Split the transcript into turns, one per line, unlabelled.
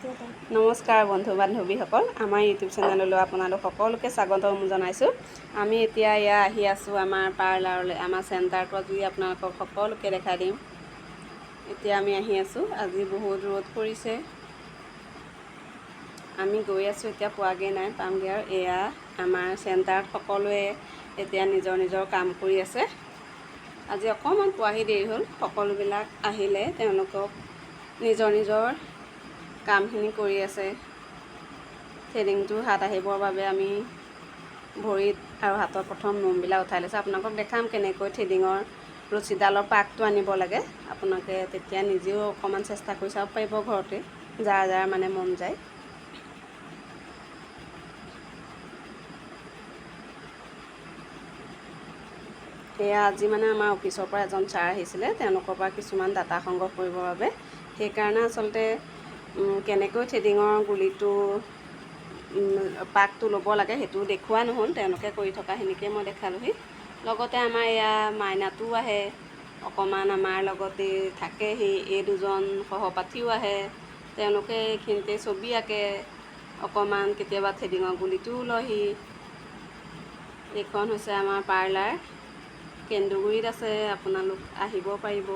নমস্কাৰ বন্ধু বান্ধৱীসকল, আমাৰ ইউটিউব চেনেললৈ আপোনালোক সকলোকে স্বাগতম জনাইছোঁ। আমি এতিয়া আহি আছোঁ আমাৰ পাৰ্লাৰলৈ, আমাৰ চেণ্টাৰটো আজি আপোনালোকক সকলোকে দেখাই দিম। এতিয়া আমি আহি আছোঁ, আজি বহুত ৰ'দ পৰিছে। আমি গৈ আছোঁ, এতিয়া পোৱাগৈ নাই, পামগৈ আৰু। এয়া আমাৰ চেণ্টাৰত সকলোৱে এতিয়া নিজৰ নিজৰ কাম কৰি আছে। আজি অকণমান পোৱাহি দেৰি হ'ল। সকলোবিলাক আহিলে তেওঁলোকক নিজৰ নিজৰ কামখিনি কৰি আছে। থ্ৰেডিংটো হাত আহিবৰ বাবে আমি ভৰিত আৰু হাতৰ প্ৰথম নোমবিলাক উঠাই লৈছোঁ। আপোনালোকক দেখাম কেনেকৈ থ্ৰেডিঙৰ ৰছীডালৰ পাকটো আনিব লাগে। আপোনালোকে তেতিয়া নিজেও অকণমান চেষ্টা কৰি চাব পাৰিব ঘৰতে, যাৰ যাৰ মানে মন যায়। এয়া আজি মানে আমাৰ অফিচৰ পৰা এজন ছাৰ আহিছিলে, তেওঁলোকৰ পৰা কিছুমান ডাটা সংগ্ৰহ কৰিবৰ বাবে। সেইকাৰণে আচলতে কেনেকৈ থ্ৰেডিঙৰ গুলিটো পাকটো ল'ব লাগে সেইটো দেখুওৱা নহ'ল, তেওঁলোকে কৰি থকাখিনিকে মই দেখালোহি। লগতে আমাৰ এয়া মাইনাটোও আহে, অকণমান আমাৰ লগতে থাকেহি। এই দুজন সহপাঠীও আহে, তেওঁলোকে এইখিনিতে ছবি আঁকে, অকণমান কেতিয়াবা থ্ৰেডিঙৰ গুলিটোও লয়হি। এইখন হৈছে আমাৰ পাৰ্লাৰ, কেন্দুগুৰিত আছে, আপোনালোক আহিব পাৰিব।